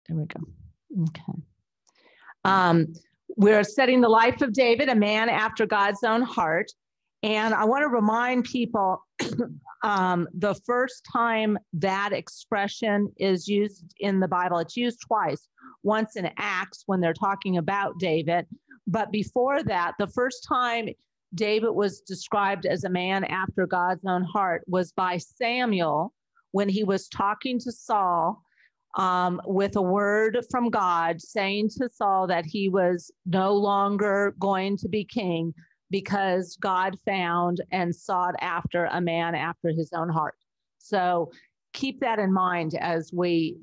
There we go. Okay. We're studying the life of David, a man after God's own heart. And I want to remind people the first time that expression is used in the Bible, it's used twice, once in Acts when they're talking about David. But before that, the first time David was described as a man after God's own heart was by Samuel when he was talking to Saul with a word from God saying to Saul that he was no longer going to be king because God found and sought after a man after his own heart. So keep that in mind as we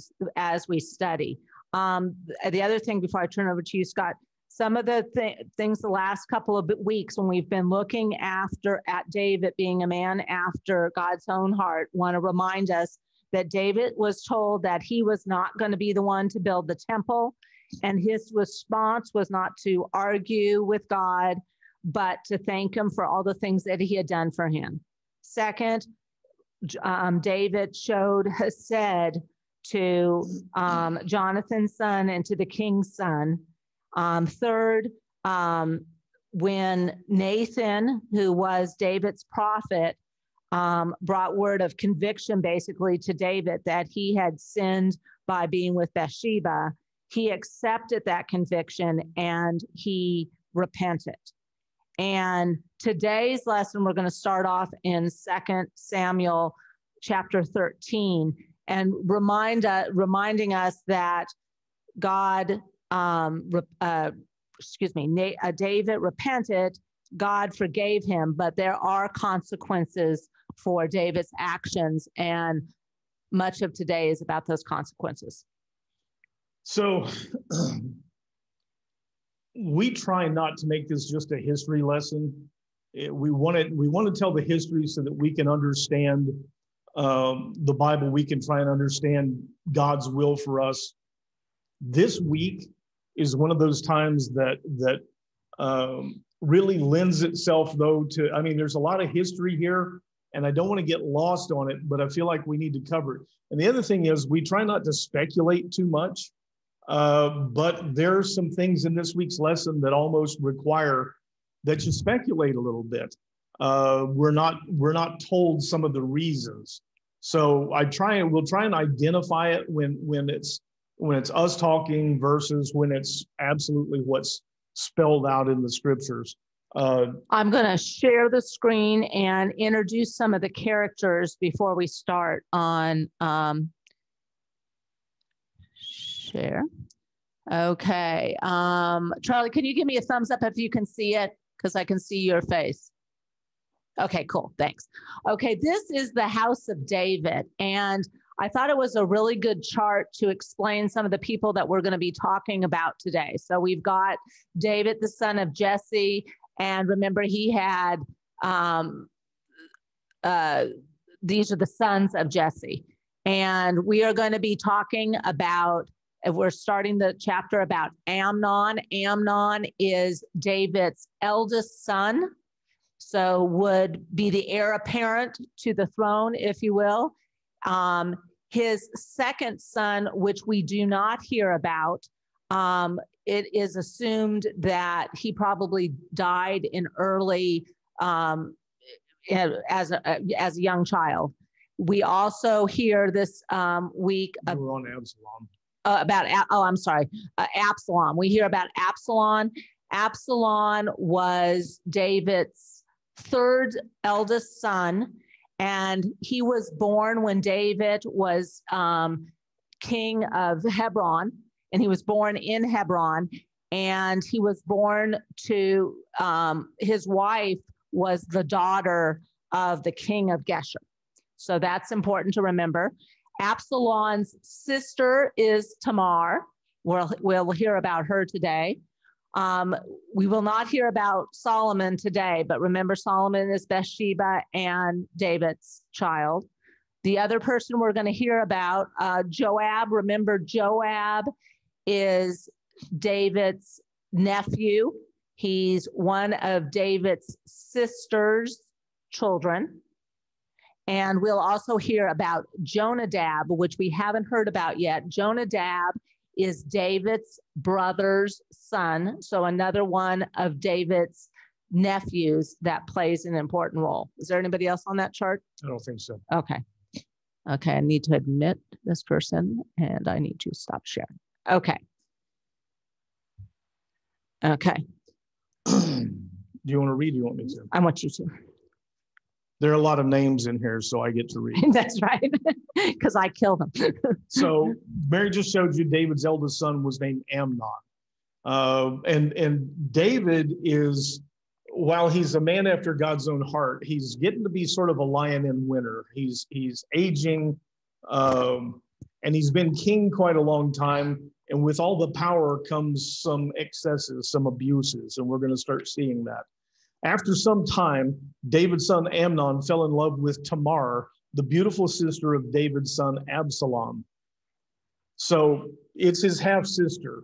study. The other thing before I turn over to you, Scott, some of the things the last couple of weeks when we've been looking at David being a man after God's own heart, want to remind us that David was told that he was not going to be the one to build the temple, and his response was not to argue with God, but to thank him for all the things that he had done for him. Second, David showed Hesed to Jonathan's son and to the king's son. Third, when Nathan, who was David's prophet, brought word of conviction basically to David that he had sinned by being with Bathsheba, he accepted that conviction and he repented. And today's lesson, we're going to start off in 2 Samuel chapter 13 and reminding us that God, David repented, God forgave him, but there are consequences for David's actions, and much of today is about those consequences. So we try not to make this just a history lesson. We want to tell the history so that we can understand the Bible. We can try and understand God's will for us. This week is one of those times that really lends itself, though, to, I mean, there's a lot of history here, and I don't want to get lost on it, but I feel like we need to cover it. And the other thing is we try not to speculate too much, but there's some things in this week's lesson that almost require that you speculate a little bit. We're not told some of the reasons. So we'll try and identify it when it's us talking versus when it's absolutely what's spelled out in the scriptures. I'm going to share the screen and introduce some of the characters before we start on share. Okay. Charlie, can you give me a thumbs up if you can see it? Because I can see your face. Okay, cool. Thanks. Okay, this is the house of David. And I thought it was a really good chart to explain some of the people that we're going to be talking about today. So we've got David, the son of Jesse. And remember, he had, these are the sons of Jesse. And we are going to be talking about, we're starting the chapter about Amnon. Amnon is David's eldest son, so would be the heir apparent to the throne, if you will. His second son, which we do not hear about, it is assumed that he probably died in early, as a young child. We also hear this week we're on Absolom. Absolom. We hear about Absolom. Absolom was David's third eldest son, and he was born when David was king of Hebron, and he was born in Hebron, and he was born to, his wife was the daughter of the king of Geshur. So that's important to remember. Absalom's sister is Tamar. We'll hear about her today. We will not hear about Solomon today, but remember, Solomon is Bathsheba and David's child. The other person we're going to hear about, Joab. Remember, Joab is David's nephew. He's one of David's sister's children. And we'll also hear about Jonadab, which we haven't heard about yet. Jonadab is David's brother's son. So another one of David's nephews that plays an important role. Is there anybody else on that chart? I don't think so. Okay. Okay, I need to admit this person and I need to stop sharing. Okay. Okay. Do you want to read? Do you want me to? I want you to. There are a lot of names in here, so I get to read. That's right, because I killed them. So Mary just showed you David's eldest son was named Amnon. And David is, while he's a man after God's own heart, he's getting to be sort of a lion in winter. He's aging, and he's been king quite a long time. And with all the power comes some excesses, some abuses, and we're going to start seeing that. After some time, David's son Amnon fell in love with Tamar, the beautiful sister of David's son Absolom. So it's his half-sister.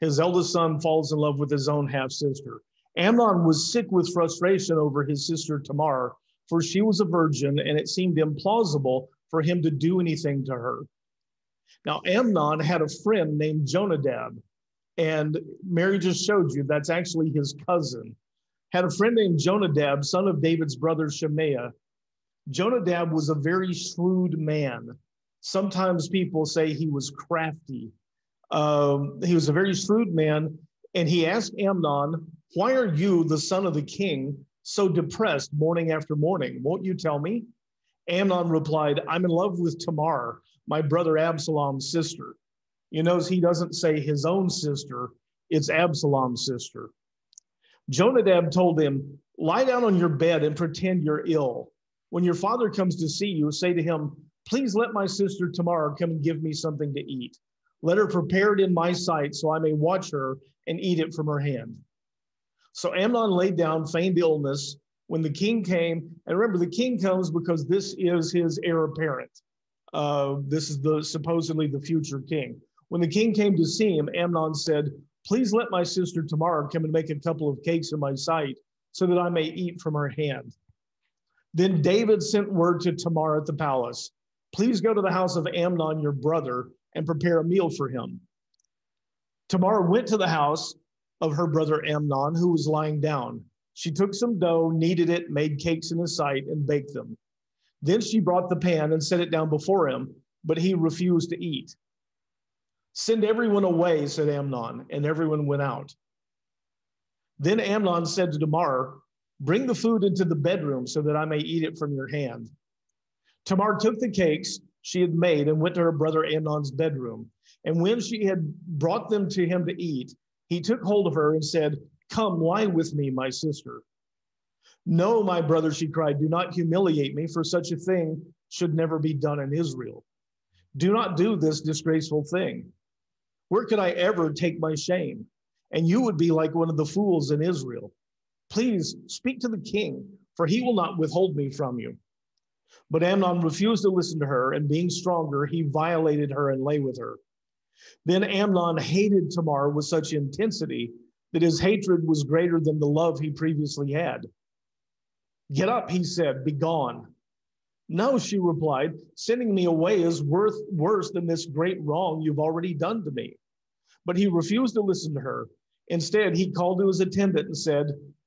His eldest son falls in love with his own half-sister. Amnon was sick with frustration over his sister Tamar, for she was a virgin, and it seemed implausible for him to do anything to her. Now, Amnon had a friend named Jonadab, and Mary just showed you that's actually his cousin. Had a friend named Jonadab, son of David's brother Shemaiah. Jonadab was a very shrewd man. Sometimes people say he was crafty. He was a very shrewd man, and he asked Amnon, "Why are you, the son of the king, so depressed morning after morning? Won't you tell me?" Amnon replied, "I'm in love with Tamar, my brother Absalom's sister." You notice he doesn't say his own sister, it's Absalom's sister. Jonadab told him, "Lie down on your bed and pretend you're ill. When your father comes to see you, say to him, 'Please let my sister Tamar come and give me something to eat. Let her prepare it in my sight so I may watch her and eat it from her hand.'" So Amnon laid down, feigned illness. When the king came, and remember, the king comes because this is his heir apparent. This is supposedly the future king. When the king came to see him, Amnon said, "Please let my sister Tamar come and make a couple of cakes in my sight so that I may eat from her hand." Then David sent word to Tamar at the palace, "Please go to the house of Amnon, your brother, and prepare a meal for him." Tamar went to the house of her brother Amnon, who was lying down. She took some dough, kneaded it, made cakes in his sight, and baked them. Then she brought the pan and set it down before him, but he refused to eat. "Send everyone away," said Amnon, and everyone went out. Then Amnon said to Tamar, "Bring the food into the bedroom so that I may eat it from your hand." Tamar took the cakes she had made and went to her brother Amnon's bedroom. And when she had brought them to him to eat, he took hold of her and said, "Come, lie with me, my sister." "No, my brother," she cried, "do not humiliate me, for such a thing should never be done in Israel. Do not do this disgraceful thing. Where could I ever take my shame? And you would be like one of the fools in Israel. Please speak to the king, for he will not withhold me from you." But Amnon refused to listen to her, and being stronger, he violated her and lay with her. Then Amnon hated Tamar with such intensity that his hatred was greater than the love he previously had. "Get up," he said, "be gone." "No," she replied, "sending me away is worse than this great wrong you've already done to me." But he refused to listen to her. Instead, he called to his attendant and said,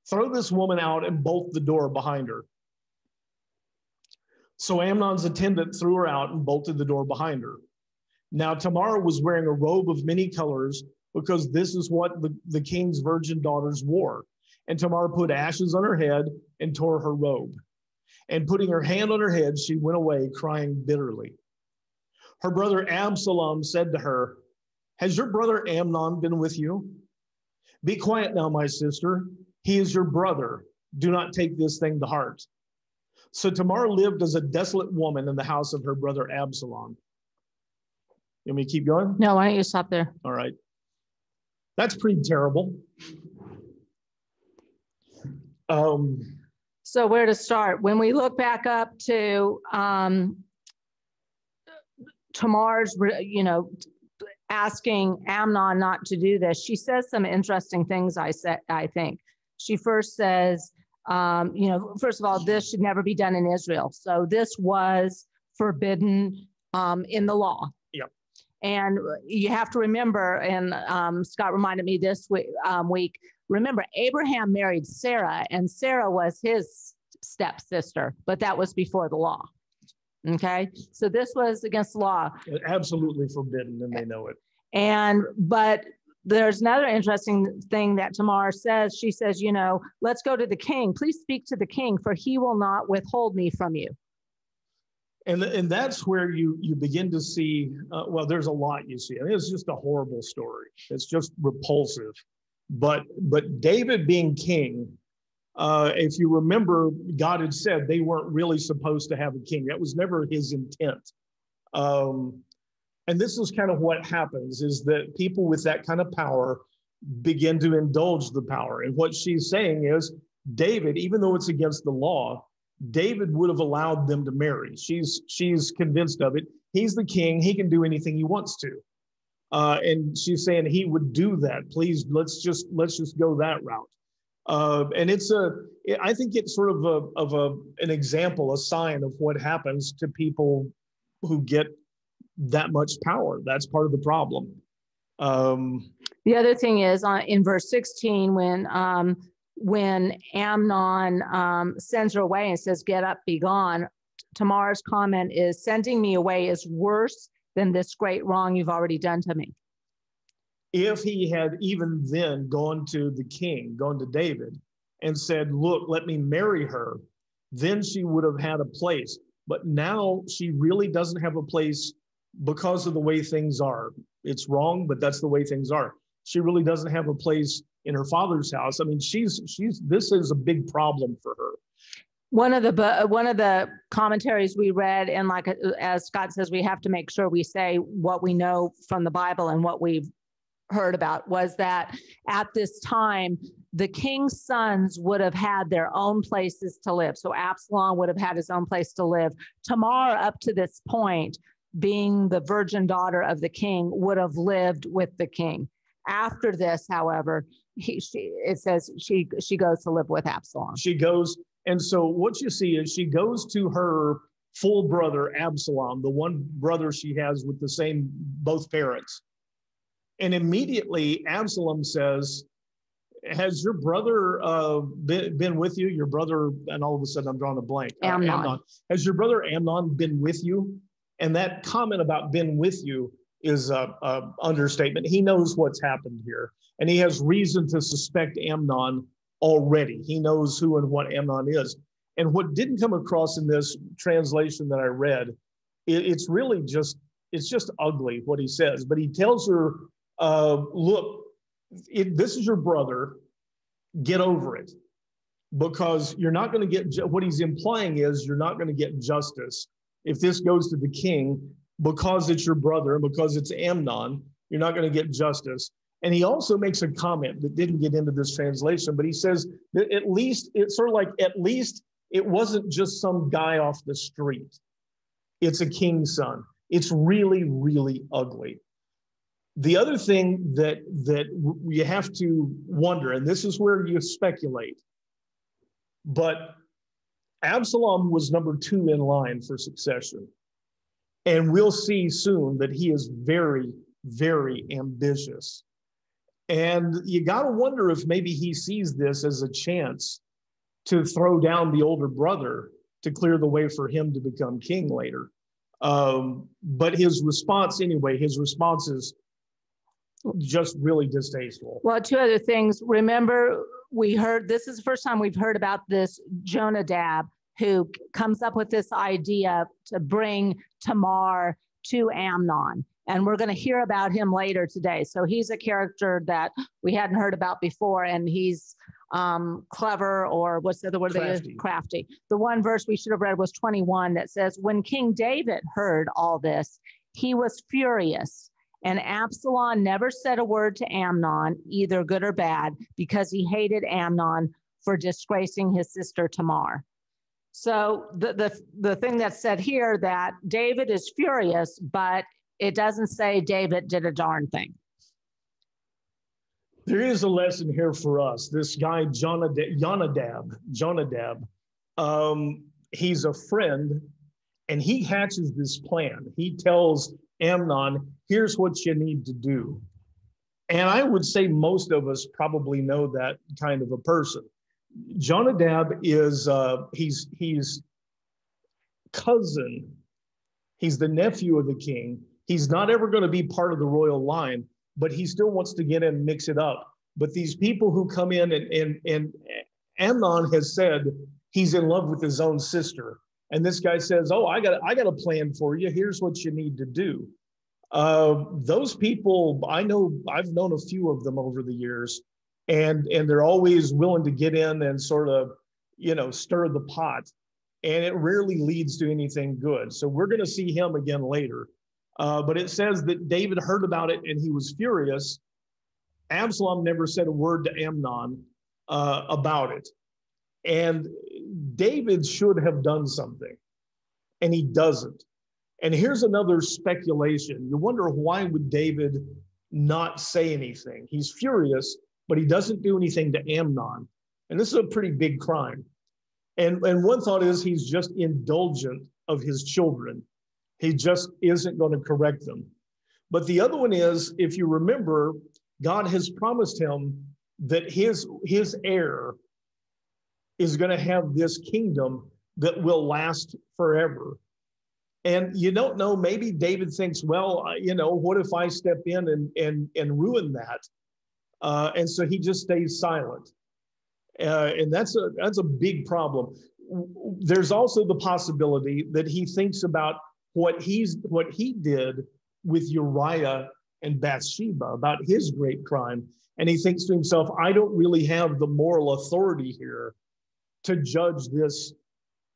"Throw this woman out and bolt the door behind her." So Amnon's attendant threw her out and bolted the door behind her. Now Tamar was wearing a robe of many colors, because this is what the king's virgin daughters wore. And Tamar put ashes on her head and tore her robe. And putting her hand on her head, she went away crying bitterly. Her brother Absolom said to her, "Has your brother Amnon been with you? Be quiet now, my sister. He is your brother. Do not take this thing to heart." So Tamar lived as a desolate woman in the house of her brother Absolom. You want me to keep going? No, why don't you stop there? All right. That's pretty terrible. So where to start? When we look back up to Tamar's, asking Amnon not to do this, she says some interesting things. I think she first says, first of all, this should never be done in Israel. So this was forbidden in the law. Yep. And you have to remember, and Scott reminded me this week, remember Abraham married Sarah, and Sarah was his stepsister, but that was before the law. Okay, so this was against the law. Absolutely forbidden, and they know it. But there's another interesting thing that Tamar says. She says, you know, let's go to the king. Please speak to the king, for he will not withhold me from you. And that's where you begin to see, well, there's a lot you see. I mean, it's just a horrible story. It's just repulsive. But David being king, if you remember, God had said they weren't really supposed to have a king. That was never his intent. And this is kind of what happens, is that people with that kind of power begin to indulge the power. And what she's saying is, David, even though it's against the law, David would have allowed them to marry. She's convinced of it. He's the king. He can do anything he wants to. And she's saying he would do that. Please, let's just go that route. And I think it's sort of an example, a sign of what happens to people who get that much power. That's part of the problem. The other thing is in verse 16, when Amnon sends her away and says, get up, be gone, Tamar's comment is, sending me away is worse than this great wrong you've already done to me. If he had even then gone to the king, gone to David, and said, look, let me marry her, then she would have had a place. But now she really doesn't have a place because of the way things are. It's wrong, but that's the way things are. She really doesn't have a place in her father's house. I mean, this is a big problem for her. One of the commentaries we read, and like as Scott says, we have to make sure we say what we know from the Bible and what we've heard about, was that at this time, the king's sons would have had their own places to live. So Absalom would have had his own place to live. Tamar, up to this point, being the virgin daughter of the king, would have lived with the king. After this, however, it says she goes to live with Absalom. She goes, and so what you see is she goes to her full brother Absalom, the one brother she has with the same both parents. And immediately Absalom says, has your brother been with you? Your brother, and all of a sudden I'm drawing a blank. Amnon. Has your brother Amnon been with you? And that comment about been with you is a understatement. He knows what's happened here, and he has reason to suspect Amnon already. He knows who and what Amnon is. And what didn't come across in this translation that I read, it's really just ugly what he says. But he tells her, look, this is your brother, get over it, because you're not going to get, what he's implying is you're not going to get justice if this goes to the king, because it's your brother and because it's Amnon, you're not going to get justice. And he also makes a comment that didn't get into this translation, but he says that at least it wasn't just some guy off the street. It's a king's son. It's really, really ugly. The other thing that you have to wonder, and this is where you speculate, but Absalom was number 2 in line for succession. And we'll see soon that he is very, very ambitious. And you got to wonder if maybe he sees this as a chance to throw down the older brother to clear the way for him to become king later. But his response is just really distasteful. Well, 2 other things. Remember, this is the first time we've heard about this Jonadab, who comes up with this idea to bring Tamar to Amnon. And we're going to hear about him later today. So he's a character that we hadn't heard about before, and he's clever, or what's the other word? Crafty. The one verse we should have read was 21 that says, when King David heard all this, he was furious. And Absalom never said a word to Amnon, either good or bad, because he hated Amnon for disgracing his sister Tamar. So the thing that's said here, that David is furious, but it doesn't say David did a darn thing. There is a lesson here for us. This guy, Jonadab, he's a friend, And he hatches this plan. He tells Amnon, here's what you need to do. And I would say most of us probably know that kind of a person. Jonadab is, he's cousin. He's the nephew of the king. He's not ever going to be part of the royal line, but he still wants to get in and mix it up. But these people who come in and Amnon has said he's in love with his own sister. And this guy says, oh, I got a plan for you. Here's what you need to do. Those people, I've known a few of them over the years, and they're always willing to get in and sort of, stir the pot. And it rarely leads to anything good. So we're going to see him again later. But it says that David heard about it and he was furious. Absalom never said a word to Amnon about it. And David should have done something, and he doesn't. And here's another speculation. You wonder, why would David not say anything? He's furious, but he doesn't do anything to Amnon. And this is a pretty big crime. And one thought is he's just indulgent of his children. He just isn't going to correct them. But the other one is, if you remember, God has promised him that his heir is going to have this kingdom that will last forever. And you don't know, maybe David thinks, well, what if I step in and ruin that? And so he just stays silent. And that's a big problem. There's also the possibility that he thinks about what he did with Uriah and Bathsheba, about his great crime. And he thinks to himself, I don't really have the moral authority here to judge this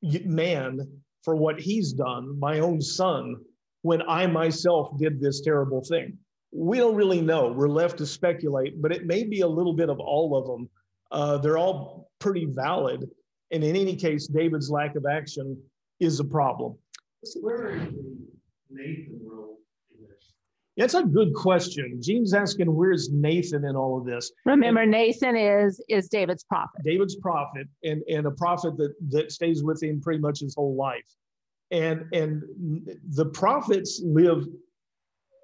man for what he's done, my own son, when I myself did this terrible thing. We don't really know. We're left to speculate, but it may be a little bit of all of them. They're all pretty valid. And in any case, David's lack of action is a problem. Where is Nathan role in this? That's a good question. Gene's asking, where's Nathan in all of this? Remember, Nathan is David's prophet. David's prophet, and a prophet that stays with him pretty much his whole life. And the prophets live,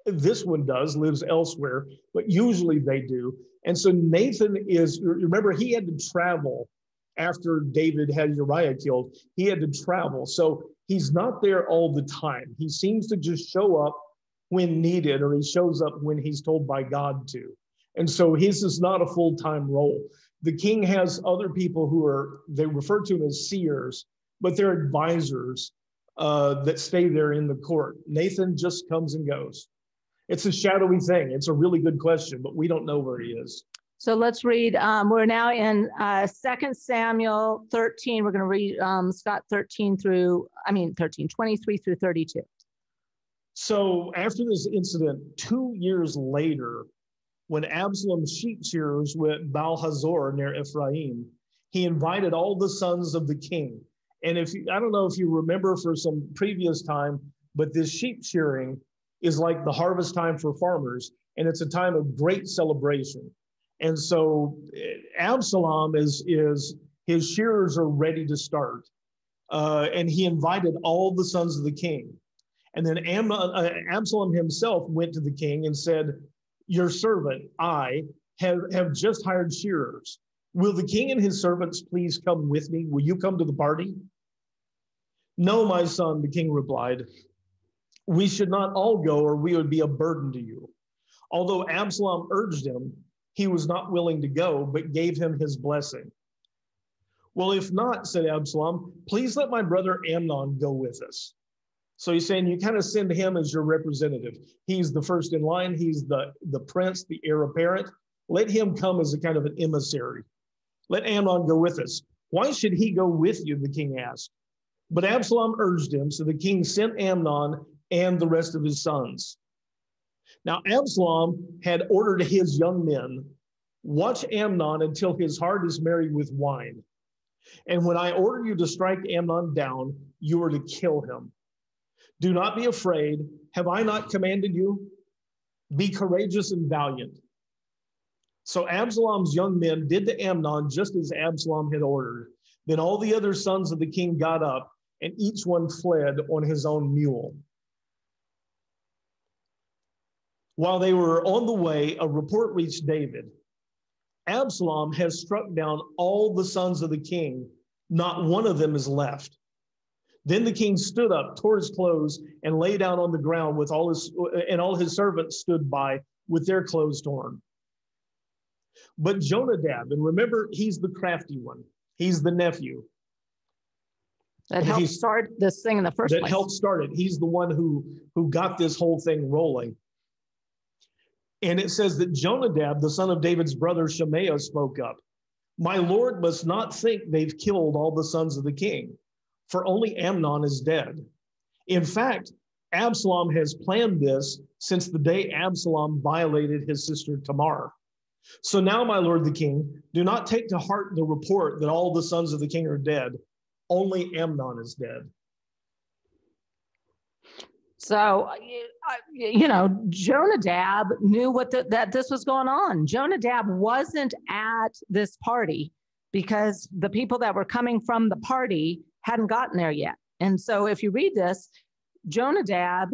this one lives elsewhere, but usually they do. And so Nathan remember, he had to travel after David had Uriah killed. He had to travel. So he's not there all the time. He seems to just show up when needed, or he shows up when he's told by God to. And so his is not a full-time role. The king has other people they refer to them as seers, but they're advisors that stay there in the court. Nathan just comes and goes. It's a shadowy thing. It's a really good question, but we don't know where he is. So let's read. We're now in 2 Samuel 13. We're going to read Scott 23 through 32. So after this incident, 2 years later, when Absalom's sheep shearers were at Baal-Hazor near Ephraim, he invited all the sons of the king. And I don't know if you remember for some previous time, but this sheep shearing is like the harvest time for farmers, and it's a time of great celebration. And so Absalom his shearers are ready to start. And he invited all the sons of the king. And then Absalom himself went to the king and said, your servant, I have just hired shearers. Will the king and his servants please come with me? Will you come to the party? No, my son, the king replied. We should not all go, or we would be a burden to you. Although Absalom urged him, he was not willing to go, but gave him his blessing. Well, if not, said Absalom, please let my brother Amnon go with us. So he's saying you kind of send him as your representative. He's the first in line. He's the prince, the heir apparent. Let him come as a kind of an emissary. Let Amnon go with us. Why should he go with you? The king asked. But Absalom urged him, so the king sent Amnon and the rest of his sons. Now Absalom had ordered his young men, watch Amnon until his heart is merry with wine. And when I order you to strike Amnon down, you are to kill him. Do not be afraid. Have I not commanded you? Be courageous and valiant. So Absalom's young men did to Amnon just as Absalom had ordered. Then all the other sons of the king got up, and each one fled on his own mule. While they were on the way, a report reached David. Absalom has struck down all the sons of the king. Not one of them is left. Then the king stood up, tore his clothes, and lay down on the ground with all his servants stood by with their clothes torn. But Jonadab, and remember, he's the crafty one. He's the nephew. That helped start this thing in the first place. That helped start it. He's the one who got this whole thing rolling. And it says that Jonadab, the son of David's brother Shemaiah, spoke up. My Lord must not think they've killed all the sons of the king, for only Amnon is dead. In fact, Absalom has planned this since the day Absalom violated his sister Tamar. So now, my lord the king, do not take to heart the report that all the sons of the king are dead. Only Amnon is dead. So, Jonadab knew that this was going on. Jonadab wasn't at this party because the people that were coming from the party hadn't gotten there yet. And so if you read this, Jonadab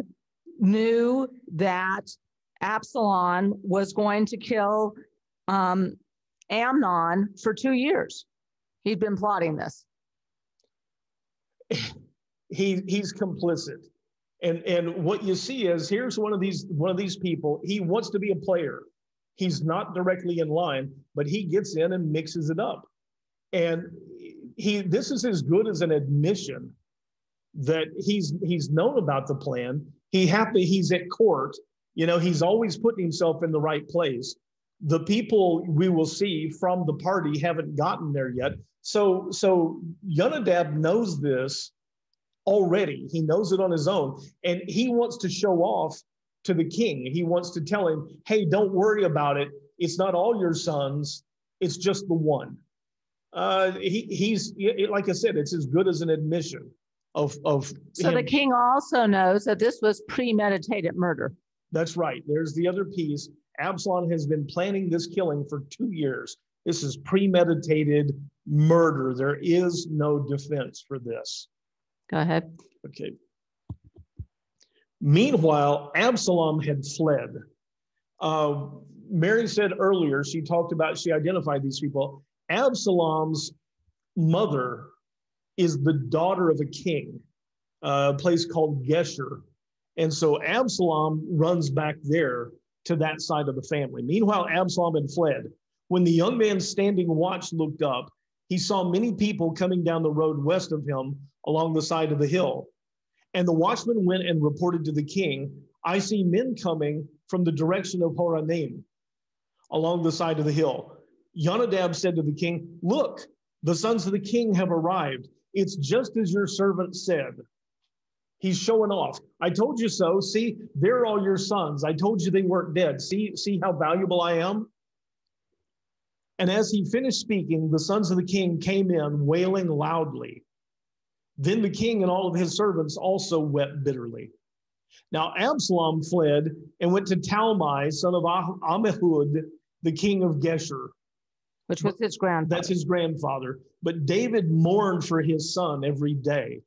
knew that Absalom was going to kill Amnon for 2 years. He'd been plotting this. He's complicit. And what you see is here's one of these people. He wants to be a player. He's not directly in line, but he gets in and mixes it up. And this is as good as an admission that he's known about the plan. He's at court. He's always putting himself in the right place. The people we will see from the party haven't gotten there yet. So Jonadab knows this already. He knows it on his own. And he wants to show off to the king. He wants to tell him, hey, don't worry about it. It's not all your sons. It's just the one. He's like I said, it's as good as an admission of So him. The king also knows that this was premeditated murder. That's right. There's the other piece. Absalom has been planning this killing for 2 years. This is premeditated murder. There is no defense for this. Go ahead. Okay. Meanwhile, Absalom had fled. Mary said earlier, she identified these people. Absalom's mother is the daughter of a king, a place called Geshur. And so Absalom runs back there to that side of the family. Meanwhile, Absalom had fled. When the young man standing watch looked up, he saw many people coming down the road west of him along the side of the hill. And the watchman went and reported to the king, I see men coming from the direction of Horonaim along the side of the hill. Jonadab said to the king, look, the sons of the king have arrived. It's just as your servant said. He's showing off. I told you so. See, they're all your sons. I told you they weren't dead. See how valuable I am? And as he finished speaking, the sons of the king came in wailing loudly. Then the king and all of his servants also wept bitterly. Now Absalom fled and went to Talmai, son of Ammihud, the king of Geshur. Which was his grandfather. That's his grandfather. But David mourned for his son every day.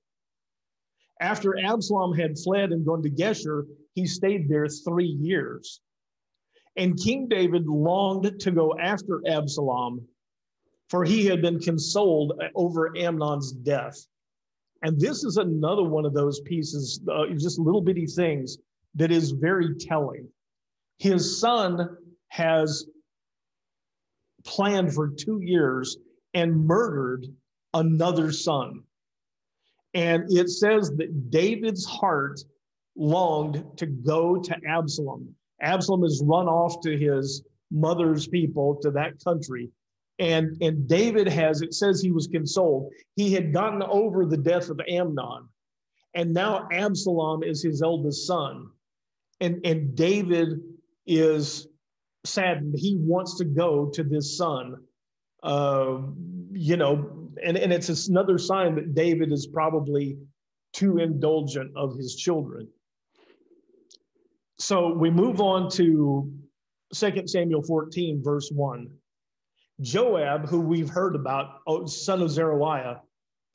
After Absalom had fled and gone to Geshur, he stayed there 3 years. And King David longed to go after Absalom, for he had been consoled over Amnon's death. And this is another one of those pieces, just little bitty things, that is very telling. His son has planned for 2 years and murdered another son. And it says that David's heart longed to go to Absalom. Absalom has run off to his mother's people, to that country. And David it says he was consoled. He had gotten over the death of Amnon. And now Absalom is his eldest son. And David is saddened. He wants to go to this son. And it's another sign that David is probably too indulgent of his children. So we move on to 2 Samuel 14, verse 1. Joab, who we've heard about, son of Zeruiah,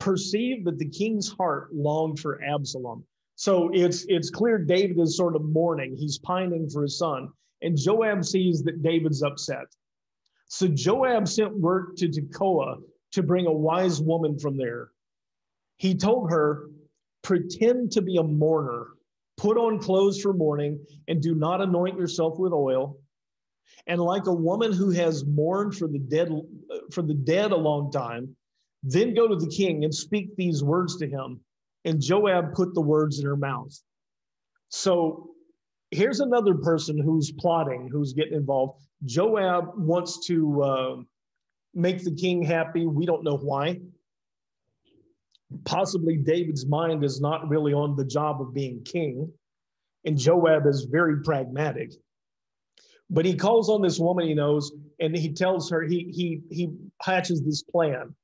perceived that the king's heart longed for Absalom. So it's clear David is sort of mourning. He's pining for his son. And Joab sees that David's upset. So Joab sent word to Tekoa to bring a wise woman from there. He told her, pretend to be a mourner, put on clothes for mourning, and do not anoint yourself with oil. And like a woman who has mourned for the dead a long time, then go to the king and speak these words to him. And Joab put the words in her mouth. So here's another person who's plotting, who's getting involved. Joab wants to make the king happy. We don't know why. Possibly David's mind is not really on the job of being king. And Joab is very pragmatic. But he calls on this woman he knows, and he tells her, he hatches this plan.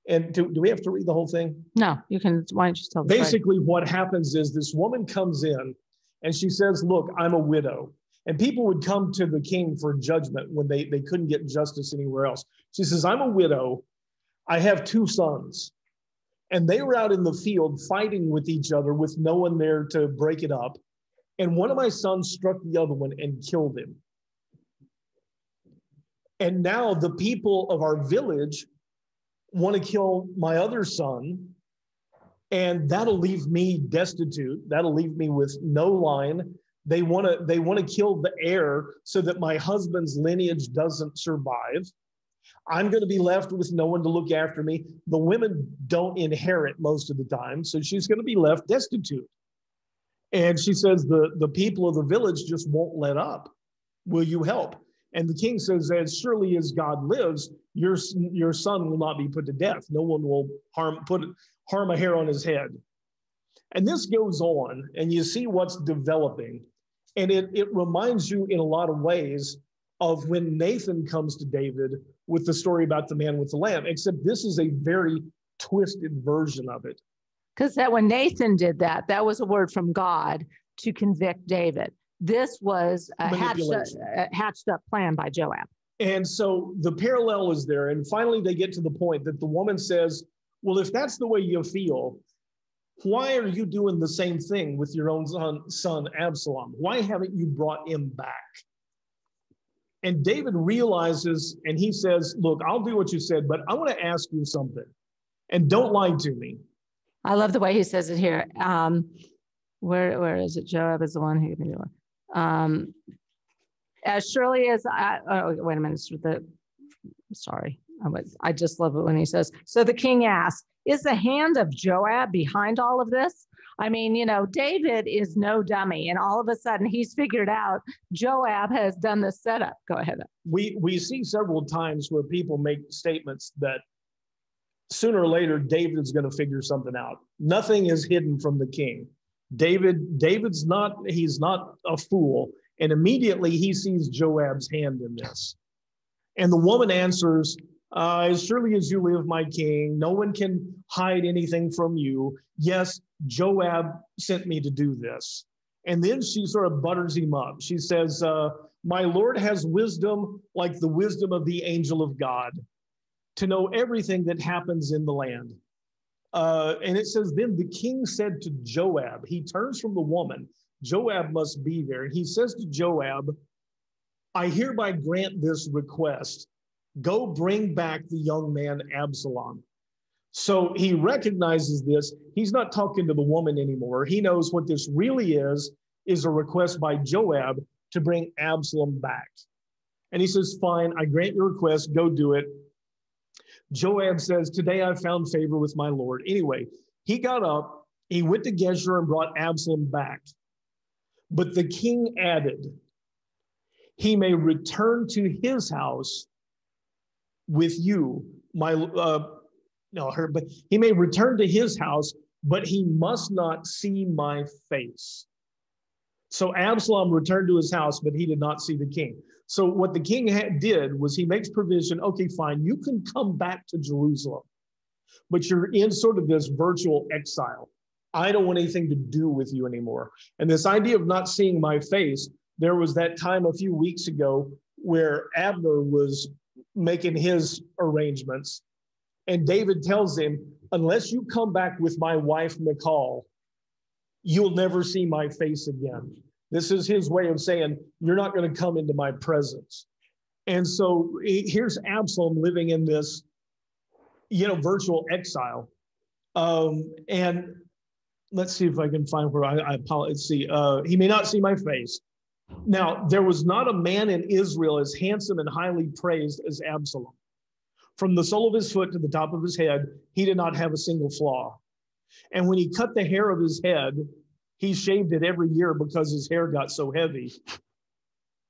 And do we have to read the whole thing? No, you can. Why don't you tell the Basically, what happens is this woman comes in and she says, look, I'm a widow. And people would come to the king for judgment when they couldn't get justice anywhere else. She says, I'm a widow. I have 2 sons. And they were out in the field fighting with each other with no one there to break it up. And one of my sons struck the other one and killed him. And now the people of our village want to kill my other son, and that'll leave me destitute. That'll leave me with no line. They want to kill the heir so that my husband's lineage doesn't survive. I'm going to be left with no one to look after me. The women don't inherit most of the time, so she's going to be left destitute. And she says the people of the village just won't let up. Will you help? And the king says, as surely as God lives, your son will not be put to death. No one will harm a hair on his head. And this goes on, and you see what's developing. And it reminds you in a lot of ways of when Nathan comes to David with the story about the man with the lamb, except this is a very twisted version of it. Because that when Nathan did that, that was a word from God to convict David. This was a hatched up plan by Joab. And so the parallel is there. And finally, they get to the point that the woman says, well, if that's the way you feel, why are you doing the same thing with your own son Absalom? Why haven't you brought him back? And David realizes, and he says, look, I'll do what you said, but I want to ask you something. And don't lie to me. I love the way he says it here. Where is it? Joab is the one who can do it. As surely as wait a minute. I just love it when he says, so the king asked, is the hand of Joab behind all of this? I mean, David is no dummy. And all of a sudden he's figured out Joab has done the setup. Go ahead. We see several times where people make statements that sooner or later, David is going to figure something out. Nothing is hidden from the king. David's not a fool. And immediately he sees Joab's hand in this. And the woman answers, as surely as you live, my king, no one can hide anything from you. Yes, Joab sent me to do this. And then she sort of butters him up. She says, my Lord has wisdom like the wisdom of the angel of God to know everything that happens in the land. And it says, then the king said to Joab, he turns from the woman. Joab must be there. And he says to Joab, I hereby grant this request. Go bring back the young man Absalom. So he recognizes this. He's not talking to the woman anymore. He knows what this really is a request by Joab to bring Absalom back. And he says, fine, I grant your request. Go do it. Joab says, today I found favor with my Lord. Anyway, he got up, he went to Geshur and brought Absalom back. But the king added, he may return to his house with you, but he may return to his house, but he must not see my face. So Absalom returned to his house, but he did not see the king. So what the king did was he makes provision. Okay, fine, you can come back to Jerusalem, but you're in sort of this virtual exile. I don't want anything to do with you anymore. And this idea of not seeing my face, there was that time a few weeks ago where Abner was making his arrangements, And David tells him, unless you come back with my wife, Michal, you'll never see my face again. This is his way of saying, you're not going to come into my presence. And so here's Absalom living in this, virtual exile. And let's see if I can find where I apologize. See, he may not see my face. Now, there was not a man in Israel as handsome and highly praised as Absalom. From the sole of his foot to the top of his head, he did not have a single flaw. And when he cut the hair of his head, he shaved it every year because his hair got so heavy.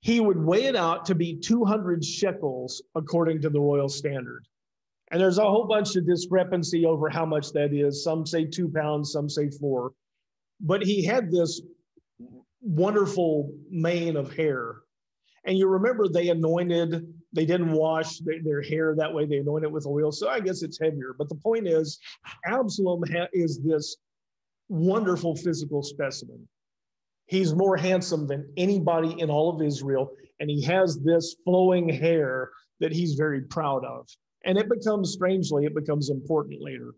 He would weigh it out to be 200 shekels according to the royal standard. And there's a whole bunch of discrepancy over how much that is. Some say 2 pounds, some say 4. But he had this wonderful mane of hair. And you remember they didn't wash their hair that way. They anointed it with oil. So I guess it's heavier. But the point is, Absalom is this wonderful physical specimen. He's more handsome than anybody in all of Israel. And he has this flowing hair that he's very proud of. And it becomes important later.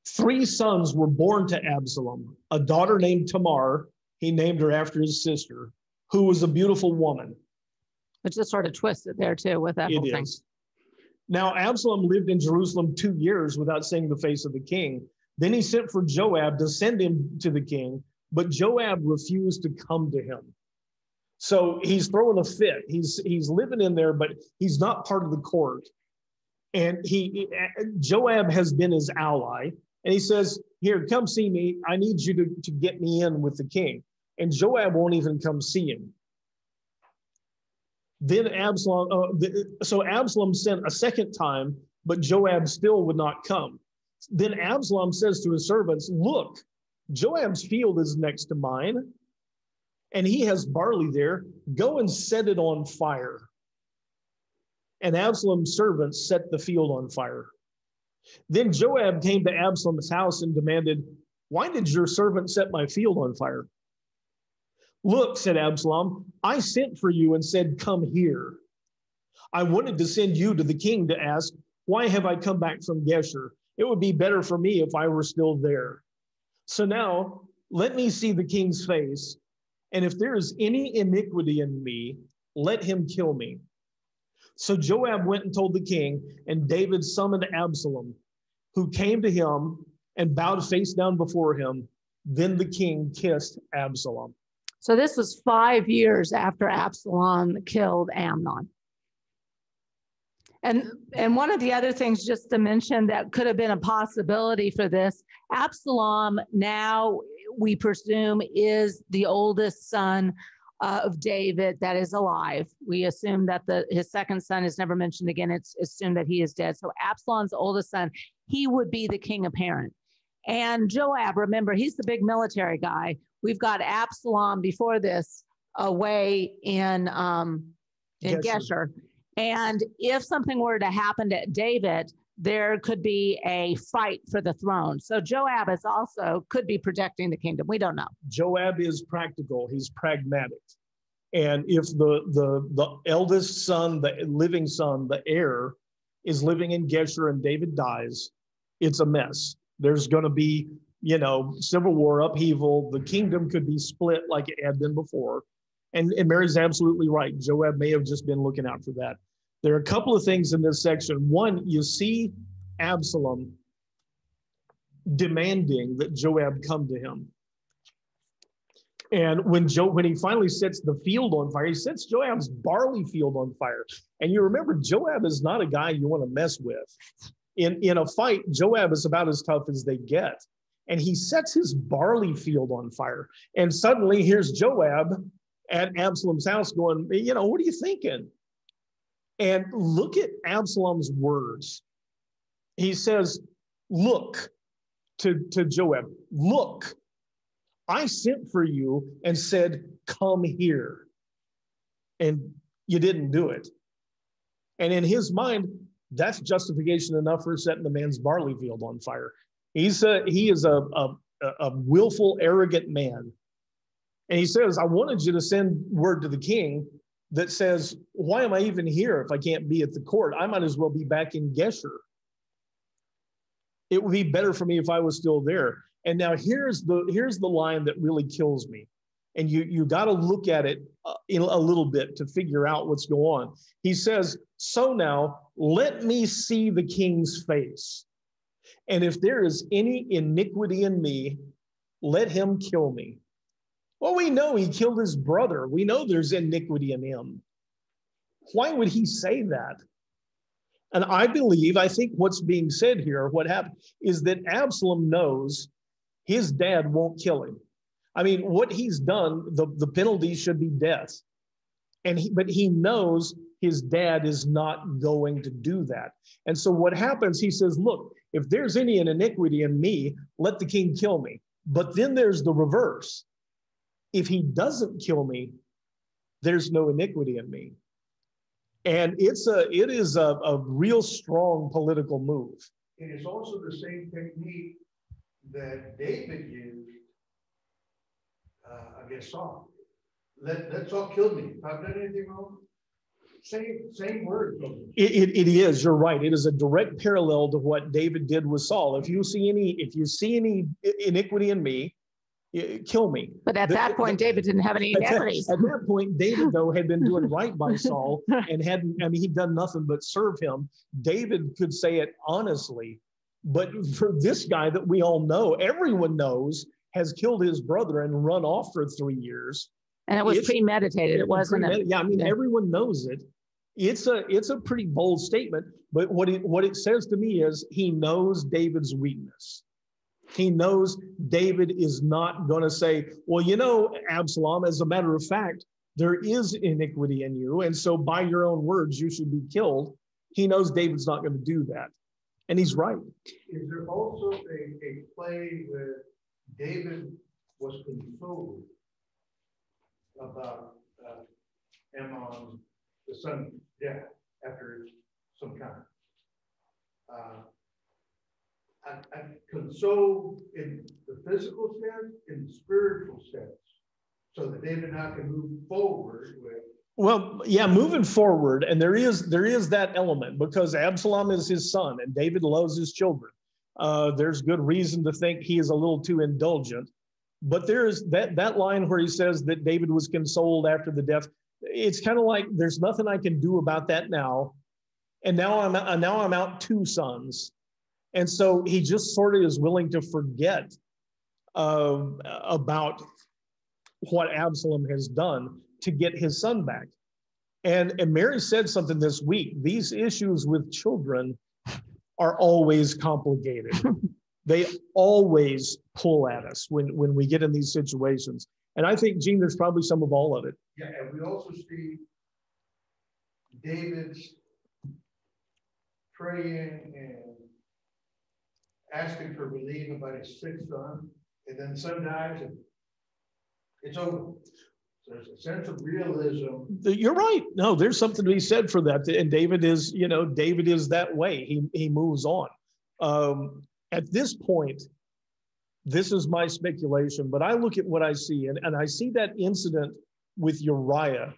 3 sons were born to Absalom. A daughter named Tamar, he named her after his sister, who was a beautiful woman. Which is sort of twisted there too with that whole thing. Now, Absalom lived in Jerusalem 2 years without seeing the face of the king. Then he sent for Joab to send him to the king, but Joab refused to come to him. So he's throwing a fit. He's living in there, but he's not part of the court. And Joab has been his ally. And he says, here, come see me. I need you to get me in with the king. And Joab won't even come see him. Then Absalom sent a second time, but Joab still would not come. Then Absalom says to his servants, look, Joab's field is next to mine, and he has barley there. Go and set it on fire. And Absalom's servants set the field on fire. Then Joab came to Absalom's house and demanded, why did your servant set my field on fire? Look, said Absalom, I sent for you and said, come here. I wanted to send you to the king to ask, why have I come back from Geshur? It would be better for me if I were still there. So now let me see the king's face. And if there is any iniquity in me, let him kill me. So Joab went and told the king, and David summoned Absalom, who came to him and bowed face down before him. Then the king kissed Absalom. So this was 5 years after Absalom killed Amnon. And one of the other things just to mention that could have been a possibility for this, Absalom now we presume is the oldest son of David that is alive. We assume that his second son is never mentioned again. It's assumed that he is dead. So Absalom's oldest son, he would be the king apparent. And Joab, remember, he's the big military guy. We've got Absalom before this away in Geshur. And if something were to happen to David, there could be a fight for the throne. So Joab is also could be protecting the kingdom. We don't know. Joab is practical. He's pragmatic. And if the eldest son, the living son, the heir, is living in Geshur and David dies, it's a mess. There's going to be, civil war, upheaval. The kingdom could be split like it had been before. And Mary's absolutely right. Joab may have just been looking out for that. There are a couple of things in this section. One, you see Absalom demanding that Joab come to him. And when he finally sets the field on fire, he sets Joab's barley field on fire. And you remember, Joab is not a guy you want to mess with. In a fight, Joab is about as tough as they get. And he sets his barley field on fire. And suddenly here's Joab at Absalom's house going, what are you thinking? And look at Absalom's words. He says, look to Joab, look, I sent for you and said, come here. And you didn't do it. And in his mind, that's justification enough for setting the man's barley field on fire. He is a willful, arrogant man. And he says, I wanted you to send word to the king, that says, why am I even here if I can't be at the court? I might as well be back in Gesher. It would be better for me if I was still there. And now here's the line that really kills me. And you got to look at it in a little bit to figure out what's going on. He says, so now let me see the king's face. And if there is any iniquity in me, let him kill me. Well, we know he killed his brother. We know there's iniquity in him. Why would he say that? And I think what's being said here, what happened, is that Absalom knows his dad won't kill him. I mean, what he's done, the penalty should be death. But he knows his dad is not going to do that. And so what happens, he says, look, if there's any iniquity in me, let the king kill me. But then there's the reverse. If he doesn't kill me, there's no iniquity in me. And it is a real strong political move. It is also the same technique that David used against Saul. Let Saul kill me. If I've done anything wrong, same word. It is. You're right. It is a direct parallel to what David did with Saul. If you see any iniquity in me, kill me. But at that point, David didn't have any iniquities. At that point, David, though, had been doing right by Saul and he'd done nothing but serve him. David could say it honestly. But for this guy that we all know, everyone knows, has killed his brother and run off for 3 years. And it was premeditated. It wasn't. Yeah, I mean, everyone knows it. It's a pretty bold statement. But what it says to me is he knows David's weakness. He knows David is not going to say, well, you know, Absalom, as a matter of fact, there is iniquity in you. And so by your own words, you should be killed. He knows David's not going to do that. And he's right. Is there also a play where David was consoled about Ammon, the son's death after some time? I'm consoled in the physical sense, in the spiritual sense, so that David now can move forward with. Well, yeah, moving forward, and there is that element because Absalom is his son, and David loves his children. There's good reason to think he is a little too indulgent, but there's that line where he says that David was consoled after the death. It's kind of like there's nothing I can do about that now, and now I'm out 2 sons. And so he just sort of is willing to forget about what Absalom has done to get his son back. And Mary said something this week. These issues with children are always complicated. They always pull at us when we get in these situations. And I think, Gene, there's probably some of all of it. Yeah, and we also see David's praying and asking for relief about his 6th son, and then the son dies, and it's over. So there's a sense of realism. You're right. No, there's something to be said for that. And David is that way. He moves on. At this point, this is my speculation, but I look at what I see, and I see that incident with Uriah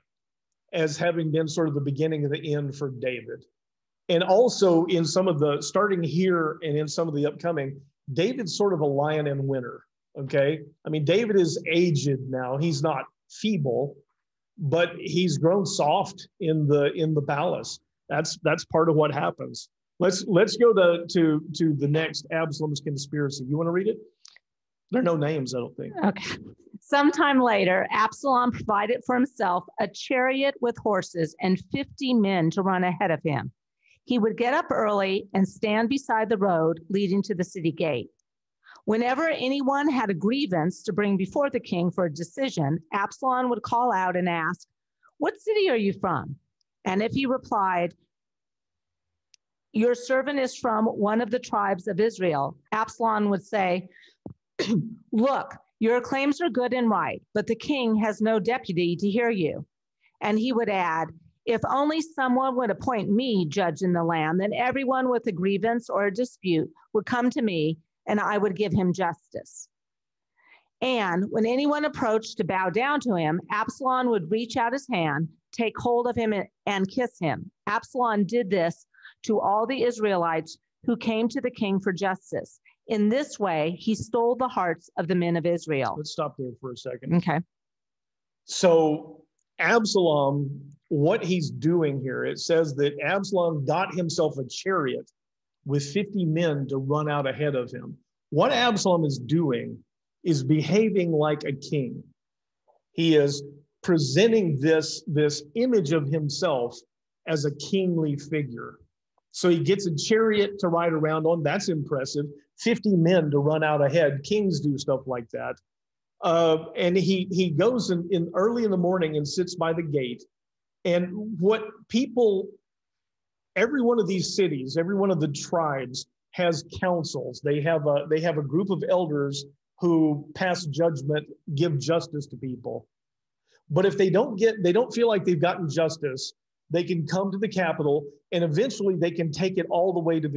as having been sort of the beginning of the end for David. And also in some of the, starting here and in some of the upcoming, David's sort of a lion in winter, okay? I mean, David is aged now. He's not feeble, but he's grown soft in the palace. That's part of what happens. Let's go to the next Absalom's conspiracy. You want to read it? There are no names, I don't think. Okay. Sometime later, Absalom provided for himself a chariot with horses and 50 men to run ahead of him. He would get up early and stand beside the road leading to the city gate. Whenever anyone had a grievance to bring before the king for a decision, Absalom would call out and ask, "What city are you from?" And if he replied, "Your servant is from one of the tribes of Israel," Absalom would say, "Look, your claims are good and right, but the king has no deputy to hear you." And he would add, "If only someone would appoint me judge in the land, then everyone with a grievance or a dispute would come to me, and I would give him justice." And when anyone approached to bow down to him, Absalom would reach out his hand, take hold of him and kiss him. Absalom did this to all the Israelites who came to the king for justice. In this way, he stole the hearts of the men of Israel. Let's stop there for a second. Okay. So Absalom, what he's doing here, it says that Absalom got himself a chariot with 50 men to run out ahead of him. What Absalom is doing is behaving like a king. He is presenting this image of himself as a kingly figure. So he gets a chariot to ride around on. That's impressive. 50 men to run out ahead. Kings do stuff like that. And he goes in early in the morning and sits by the gate. And what people, every one of these cities, every one of the tribes has councils. They have a group of elders who pass judgment, give justice to people. But if they don't feel like they've gotten justice, they can come to the capital, and eventually they can take it all the way to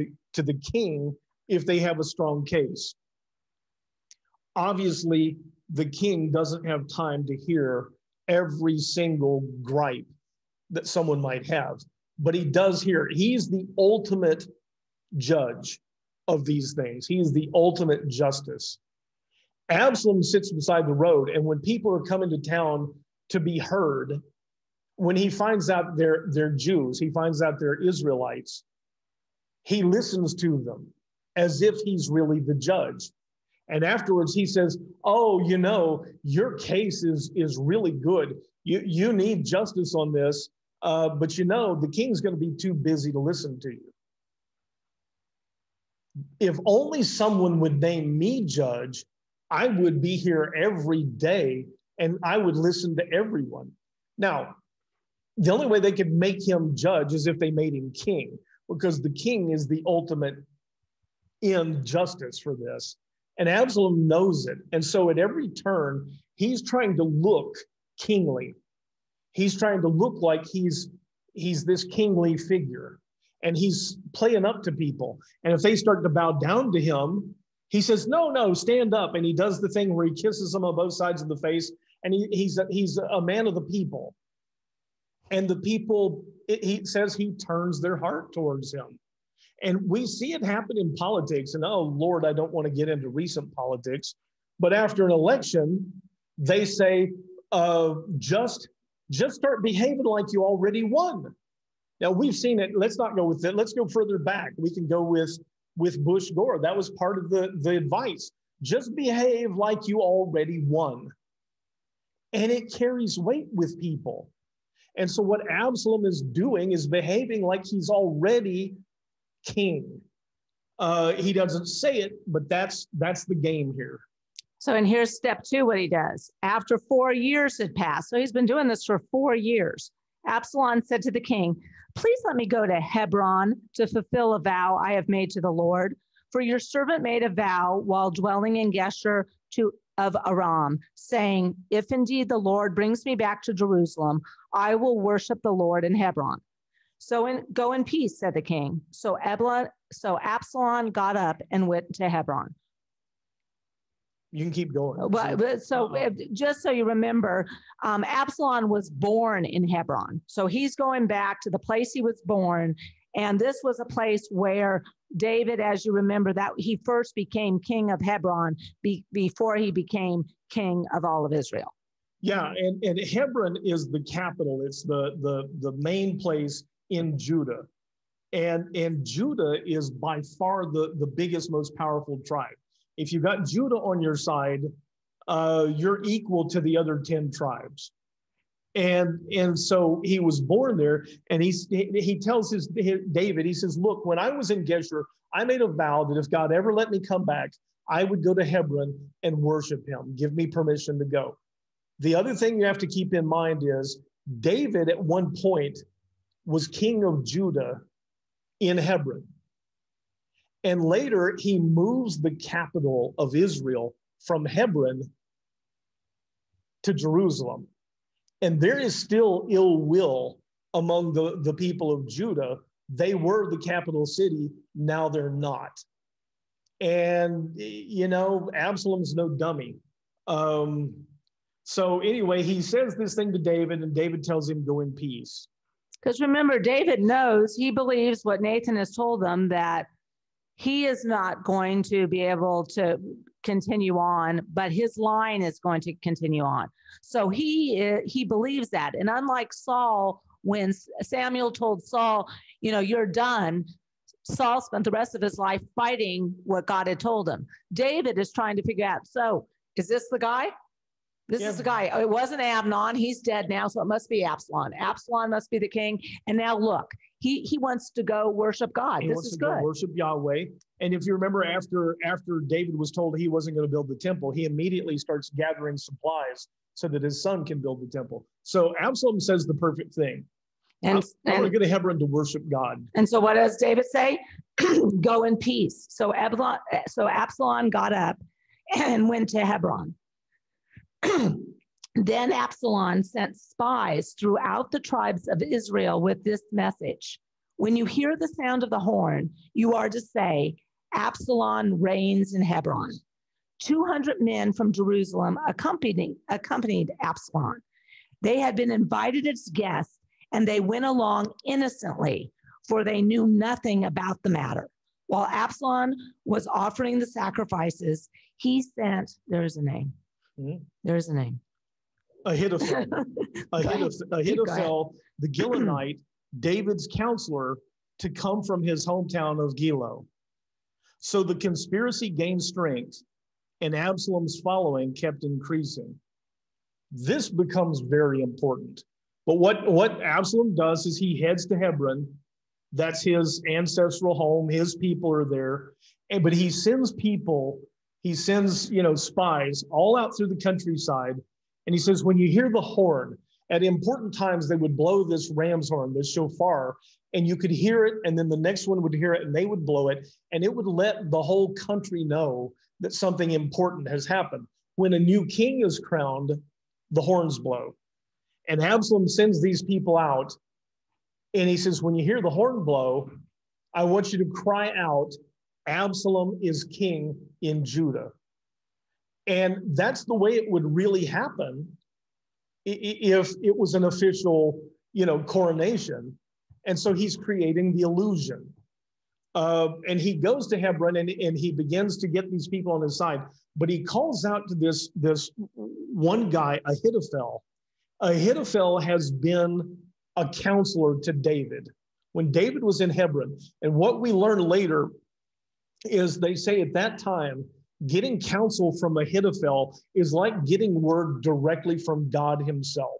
the king if they have a strong case. Obviously, the king doesn't have time to hear every single gripe that someone might have, but he does hear it. He's the ultimate judge of these things. He is the ultimate justice. Absalom sits beside the road, and when people are coming to town to be heard, when he finds out they're Jews, he finds out they're Israelites, he listens to them as if he's really the judge. And afterwards he says, oh, your case is really good. You need justice on this, but the king's going to be too busy to listen to you. If only someone would name me judge, I would be here every day and I would listen to everyone. Now, the only way they could make him judge is if they made him king, because the king is the ultimate end justice for this. And Absalom knows it. And so at every turn, he's trying to look kingly. He's trying to look like he's this kingly figure. And he's playing up to people. And if they start to bow down to him, he says, no, stand up. And he does the thing where he kisses them on both sides of the face. And he's a man of the people. And the people, he says he turns their heart towards him. And we see it happen in politics. And oh, Lord, I don't want to get into recent politics. But after an election, they say, just start behaving like you already won. Now, we've seen it. Let's not go with it. Let's go further back. We can go with Bush Gore. That was part of the advice. Just behave like you already won. And it carries weight with people. And so what Absalom is doing is behaving like he's already king. He doesn't say it, but that's the game here. So, and here's step 2, what he does. After 4 years had passed, so he's been doing this for 4 years, Absalom said to the king, please let me go to Hebron to fulfill a vow I have made to the Lord. For your servant made a vow while dwelling in Geshur of Aram, saying, if indeed the Lord brings me back to Jerusalem, I will worship the Lord in Hebron. So go in peace, said the king. So Absalom got up and went to Hebron. You can keep going. Just so you remember, Absalom was born in Hebron. So he's going back to the place he was born. And this was a place where David, as you remember, that he first became king of Hebron before he became king of all of Israel. Yeah, and Hebron is the capital. It's the main place in Judah. And Judah is by far the biggest, most powerful tribe. If you've got Judah on your side, you're equal to the other 10 tribes. And so he was born there, and he tells David, he says, look, when I was in Geshur, I made a vow that if God ever let me come back, I would go to Hebron and worship him. Give me permission to go. The other thing you have to keep in mind is David at one point was king of Judah in Hebron. And later he moves the capital of Israel from Hebron to Jerusalem. And there is still ill will among the people of Judah. They were the capital city. Now they're not. And, Absalom's no dummy. So anyway, he says this thing to David, and David tells him, go in peace. Because remember, David knows, he believes what Nathan has told them, that he is not going to be able to continue on, but his line is going to continue on. So he believes that. And unlike Saul, when Samuel told Saul, you're done, Saul spent the rest of his life fighting what God had told him. David is trying to figure out, so is this the guy? This is the guy. It wasn't Amnon. He's dead now, so it must be Absalom. Absalom must be the king. And now look, he wants to go worship God. This is good. Worship Yahweh. And if you remember, after David was told he wasn't going to build the temple, he immediately starts gathering supplies so that his son can build the temple. So Absalom says the perfect thing. And I want to go to Hebron to worship God. And so what does David say? Go in peace. So Absalom got up and went to Hebron. Then Absalom sent spies throughout the tribes of Israel with this message. When you hear the sound of the horn, you are to say, Absalom reigns in Hebron. 200 men from Jerusalem accompanied Absalom. They had been invited as guests, and they went along innocently, for they knew nothing about the matter. While Absalom was offering the sacrifices, he sent, there's a name. There's a name. Ahithophel. Ahithophel, the Gilonite, David's counselor, to come from his hometown of Gilo. So the conspiracy gained strength, and Absalom's following kept increasing. This becomes very important. But what Absalom does is he heads to Hebron. That's his ancestral home. His people are there. But he sends people, spies all out through the countryside. And he says, when you hear the horn, at important times, they would blow this ram's horn, this shofar, and you could hear it, and then the next one would hear it, and they would blow it, and it would let the whole country know that something important has happened. When a new king is crowned, the horns blow. And Absalom sends these people out, and he says, when you hear the horn blow, I want you to cry out, Absalom is king in Judah. And that's the way it would really happen if it was an official, coronation. And so he's creating the illusion. And he goes to Hebron and he begins to get these people on his side. But he calls out to this one guy, Ahithophel. Ahithophel has been a counselor to David when David was in Hebron. And what we learn later is they say at that time, getting counsel from Ahithophel is like getting word directly from God himself.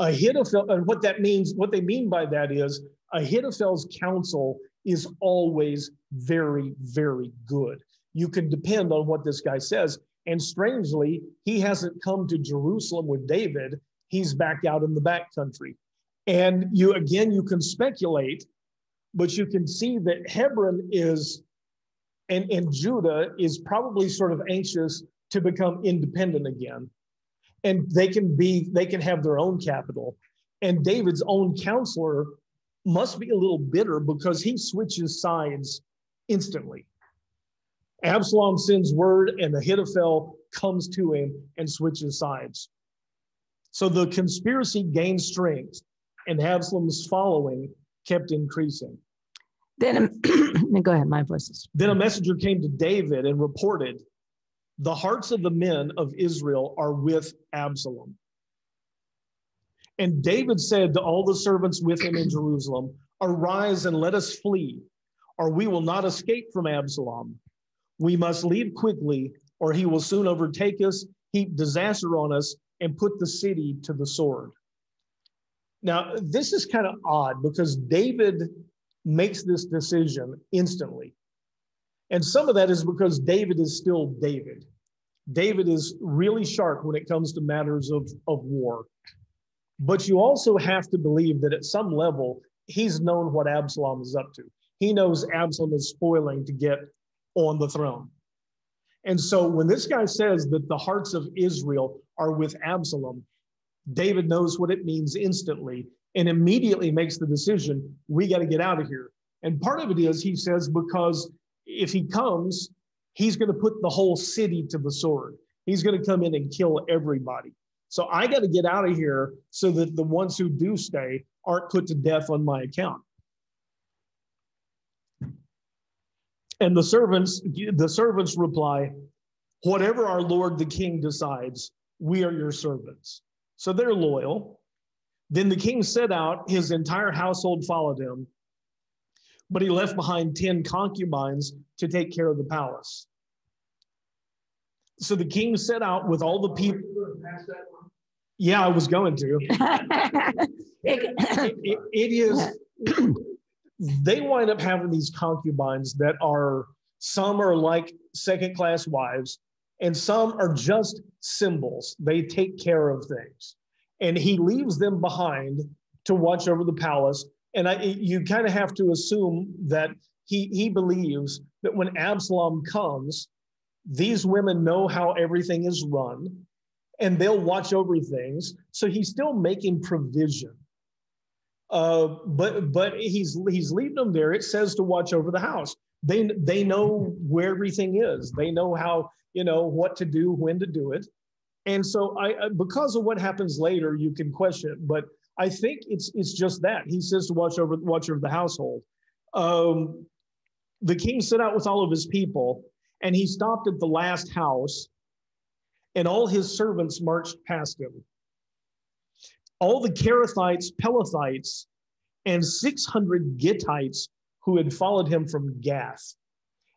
Ahithophel, and what they mean by that is Ahithophel's counsel is always very, very good. You can depend on what this guy says. And strangely, he hasn't come to Jerusalem with David. He's back out in the back country. And you can speculate, but you can see that Hebron is, and Judah is probably sort of anxious to become independent again. And they can have their own capital. And David's own counselor must be a little bitter because he switches sides instantly. Absalom sends word and Ahithophel comes to him and switches sides. So the conspiracy gained strength and Absalom's following kept increasing. Then, go ahead, my voice is. Then a messenger came to David and reported, the hearts of the men of Israel are with Absalom. And David said to all the servants with him in Jerusalem, arise and let us flee, or we will not escape from Absalom. We must leave quickly, or he will soon overtake us, heap disaster on us, and put the city to the sword. Now, this is kind of odd because David makes this decision instantly. And some of that is because David is still David. David is really sharp when it comes to matters of war. But you also have to believe that at some level, he's known what Absalom is up to. He knows Absalom is spoiling to get on the throne. And so when this guy says that the hearts of Israel are with Absalom, David knows what it means instantly and immediately makes the decision, we got to get out of here. And part of it is, he says, because if he comes, he's going to put the whole city to the sword. He's going to come in and kill everybody. So I got to get out of here so that the ones who do stay aren't put to death on my account. And the servants reply, whatever our Lord the king decides, we are your servants. So they're loyal. Then the king set out, his entire household followed him, but he left behind 10 concubines to take care of the palace. So the king set out with all the people. Yeah, I was going to. It is, they wind up having these concubines that are, some are like second-class wives, and some are just symbols. They take care of things. And he leaves them behind to watch over the palace. And you kind of have to assume that he believes that when Absalom comes, these women know how everything is run, and they'll watch over things. So he's still making provision. But he's leaving them there. It says to watch over the house. They know where everything is. They know how, what to do, when to do it. And so because of what happens later, you can question it. But I think it's just that. He says to watch over the household. The king set out with all of his people, and he stopped at the last house, and all his servants marched past him. All the Kerethites, Pelethites, and 600 Gittites who had followed him from Gath.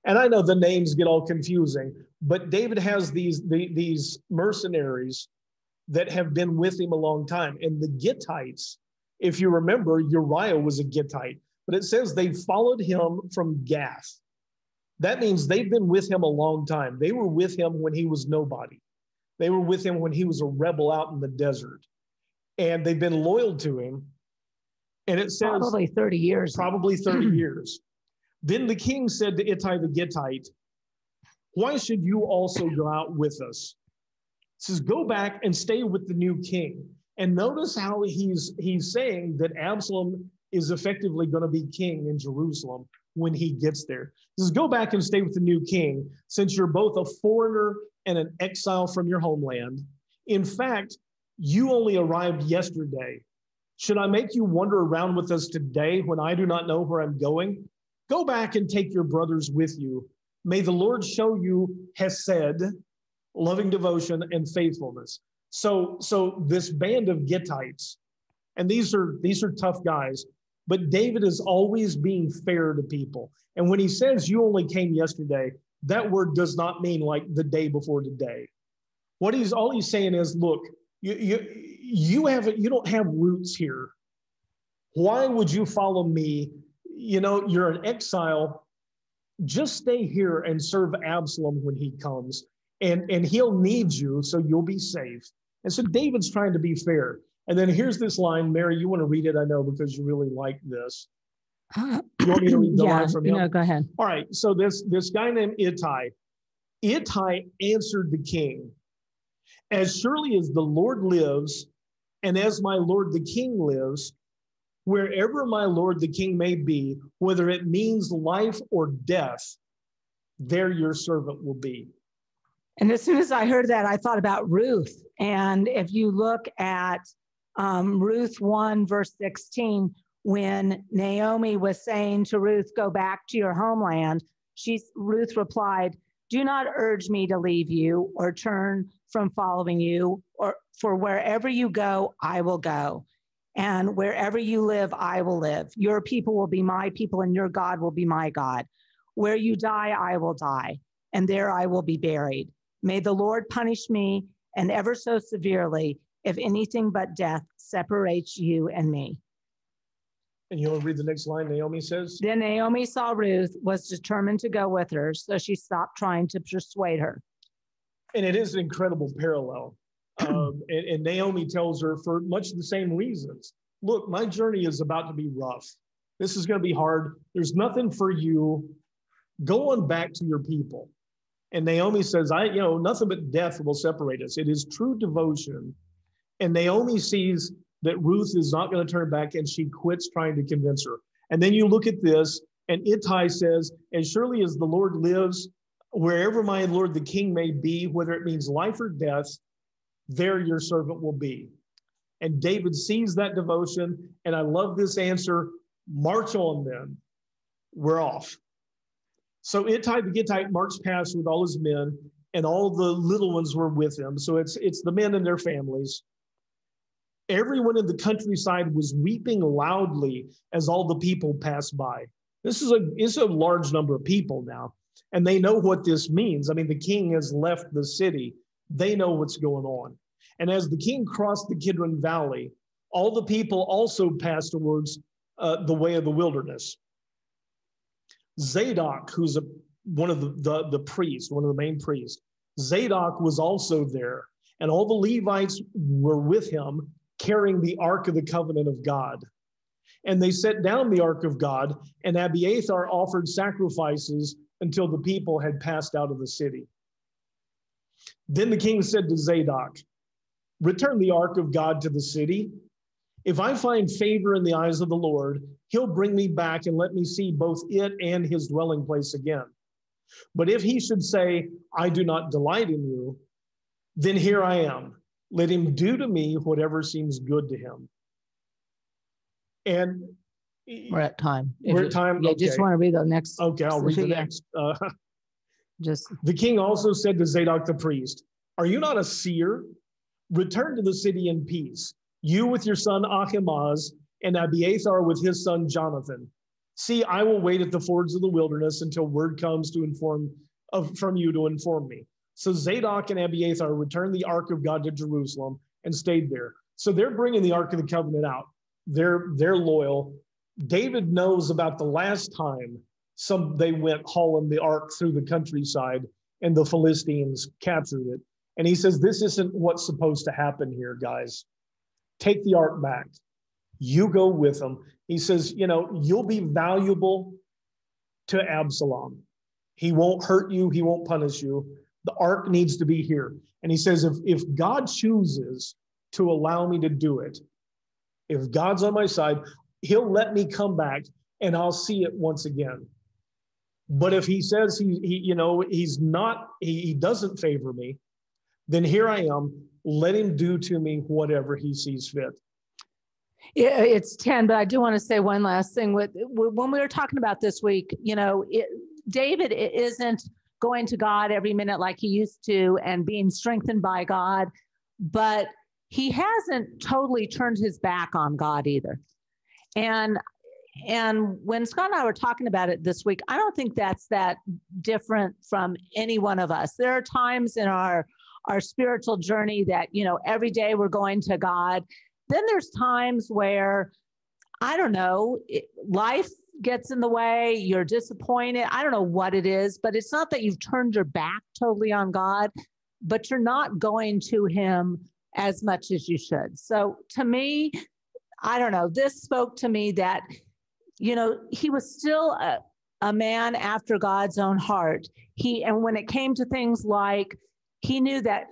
And I know the names get all confusing, but David has these mercenaries that have been with him a long time. And the Gittites, if you remember, Uriah was a Gittite, but it says they followed him from Gath. That means they've been with him a long time. They were with him when he was nobody. They were with him when he was a rebel out in the desert. And they've been loyal to him. And it says probably 30 years. Probably 30 years. Then the king said to Ittai the Gittite, why should you also go out with us? He says, go back and stay with the new king. And notice how he's saying that Absalom is effectively going to be king in Jerusalem when he gets there. He says, go back and stay with the new king, since you're both a foreigner and an exile from your homeland. In fact, you only arrived yesterday. Should I make you wander around with us today when I do not know where I'm going? Go back and take your brothers with you. May the Lord show you hesed, loving devotion, and faithfulness. So this band of Gittites, and these are tough guys, but David is always being fair to people. And when he says you only came yesterday, that word does not mean like the day before today. All he's saying is, look, you don't have roots here. Why would you follow me? You're an exile. Just stay here and serve Absalom when he comes, and he'll need you, so you'll be safe. And so David's trying to be fair. And then here's this line, Mary, you want to read it, I know, because you really like this. You want me to read the line from him? No, go ahead. All right, so this guy named Ittai answered the king, as surely as the Lord lives, and as my Lord the king lives, wherever my Lord the king may be, whether it means life or death, there your servant will be. And as soon as I heard that, I thought about Ruth. And if you look at Ruth 1, verse 16, when Naomi was saying to Ruth, go back to your homeland, Ruth replied, do not urge me to leave you or turn from following you, for wherever you go, I will go. And wherever you live, I will live. Your people will be my people, and your God will be my God. Where you die, I will die, and there I will be buried. May the Lord punish me, and ever so severely, if anything but death separates you and me. And you want to read the next line, Naomi says? Then Naomi saw Ruth was determined to go with her, so she stopped trying to persuade her. And it is an incredible parallel. And Naomi tells her for much the same reasons. Look, my journey is about to be rough. This is going to be hard. There's nothing for you. Go on back to your people. And Naomi says, nothing but death will separate us. It is true devotion. And Naomi sees that Ruth is not going to turn back, and she quits trying to convince her. And then you look at this, and Ittai says, as surely as the Lord lives, wherever my Lord the king may be, whether it means life or death, there your servant will be. And David sees that devotion, and I love this answer, march on then, we're off. So Ittai the Gittite marched past with all his men, and all the little ones were with him. So it's the men and their families. Everyone in the countryside was weeping loudly as all the people passed by. This is a large number of people now, and they know what this means. I mean, the king has left the city. They know what's going on. And as the king crossed the Kidron Valley, all the people also passed towards the way of the wilderness. Zadok, who's one of the priests, one of the main priests, Zadok was also there, and all the Levites were with him, carrying the Ark of the Covenant of God. And they set down the Ark of God, and Abiathar offered sacrifices until the people had passed out of the city. Then the king said to Zadok, return the Ark of God to the city. If I find favor in the eyes of the Lord, he'll bring me back and let me see both it and his dwelling place again. But if he should say, I do not delight in you, then here I am. Let him do to me whatever seems good to him. And we're at time. We're at time? Yeah, okay. Just want to read the next. Okay, I'll read the next. The king also said to Zadok the priest, are you not a seer? Return to the city in peace, you with your son Ahimaaz, and Abiathar with his son Jonathan. See, I will wait at the fords of the wilderness until word comes from you to inform me. So Zadok and Abiathar returned the Ark of God to Jerusalem and stayed there. So they're bringing the Ark of the Covenant out. They're loyal. David knows about the last time they went hauling the Ark through the countryside and the Philistines captured it. And he says, this isn't what's supposed to happen here, guys. Take the Ark back. You go with them. He says, you'll be valuable to Absalom. He won't hurt you. He won't punish you. The Ark needs to be here. And he says, if God chooses to allow me to do it, if God's on my side, he'll let me come back and I'll see it once again. But if he says he doesn't favor me, then here I am. Let him do to me whatever he sees fit. Yeah, it's 10, but I do want to say one last thing. When we were talking about this week, David isn't going to God every minute like he used to and being strengthened by God, but he hasn't totally turned his back on God either. And when Scott and I were talking about it this week, I don't think that's that different from any one of us. There are times in our spiritual journey that, every day we're going to God. Then there's times where, I don't know, life gets in the way, you're disappointed. I don't know what it is, but it's not that you've turned your back totally on God, but you're not going to him as much as you should. So to me, I don't know, this spoke to me that, he was still a man after God's own heart. And when it came to things like, he knew that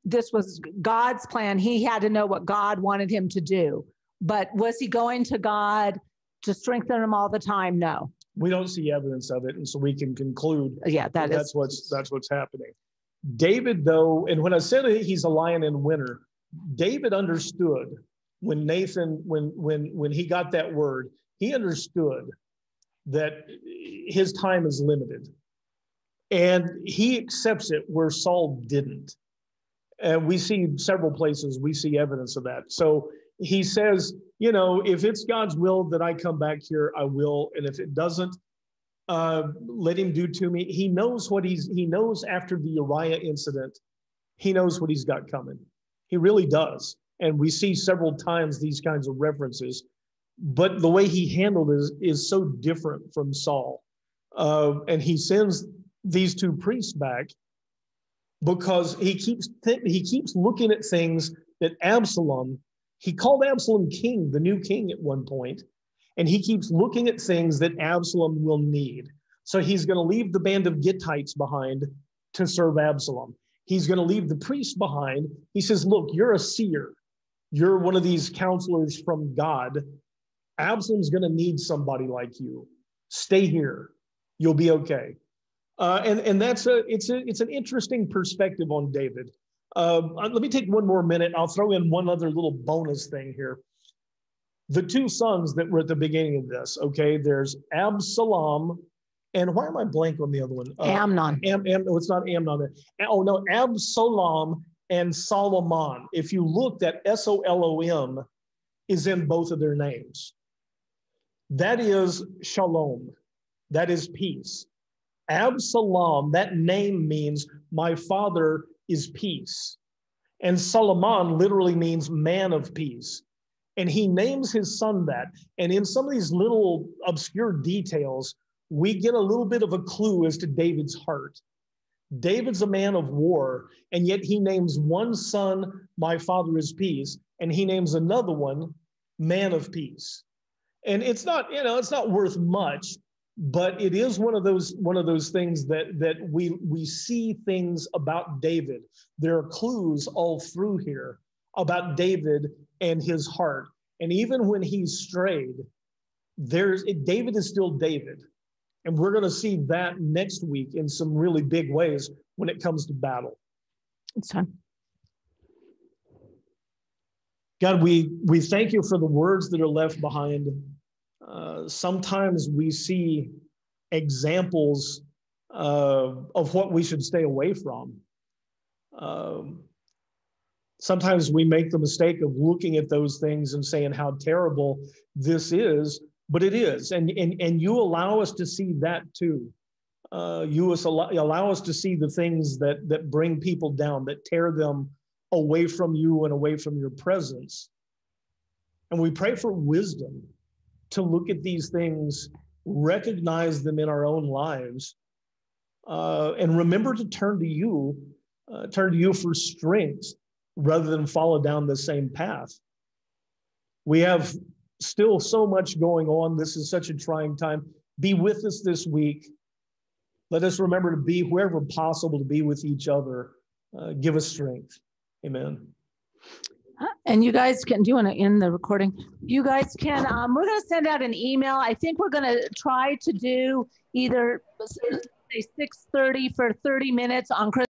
this was God's plan. He had to know what God wanted him to do. But was he going to God to strengthen him all the time? No. We don't see evidence of it, and so we can conclude that's what's happening. David, though, and when I said he's a lion in winter, David understood when when he got that word, he understood that his time is limited. And he accepts it where Saul didn't. And we see several places, we see evidence of that. So he says, if it's God's will that I come back here, I will. And if it doesn't, let him do to me. He knows he knows after the Uriah incident, he knows what he's got coming. He really does. And we see several times these kinds of references, but the way he handled it is so different from Saul. And he sends these two priests back because he keeps looking at things that Absalom, he called Absalom king, the new king at one point, and he keeps looking at things that Absalom will need. So he's going to leave the band of Gittites behind to serve Absalom. He's going to leave the priests behind. He says, look, you're a seer. You're one of these counselors from God. Absalom's going to need somebody like you. Stay here. You'll be okay. And it's an interesting perspective on David. Let me take one more minute. I'll throw in one other little bonus thing here. The two sons that were at the beginning of this, okay, there's Absolom, and why am I blank on the other one? Amnon. No, it's not Amnon. Oh, no, Absolom and Solomon. If you look, that S-O-L-O-M is in both of their names. That is shalom. That is peace. Absalom, that name means my father is peace. And Solomon literally means man of peace. And he names his son that. And in some of these little obscure details, we get a little bit of a clue as to David's heart. David's a man of war, and yet he names one son, my father is peace, and he names another one, man of peace. And it's not, it's not worth much, but it is one of those things that we see things about David. There are clues all through here about David and his heart. And even when he's strayed, David is still David. And we're going to see that next week in some really big ways when it comes to battle. It's time. God, we thank you for the words that are left behind. Sometimes we see examples of what we should stay away from. Sometimes we make the mistake of looking at those things and saying how terrible this is, but it is. And you allow us to see that too. You allow us to see the things that bring people down, that tear them away from you and away from your presence. And we pray for wisdom to look at these things, recognize them in our own lives, and remember to turn to you for strength rather than follow down the same path. We have still so much going on. This is such a trying time. Be with us this week. Let us remember to be, wherever possible, to be with each other. Give us strength. Amen. And you guys can, do you want to end the recording? You guys can, we're going to send out an email. I think we're going to try to do either say 6:30 for 30 minutes on Christmas.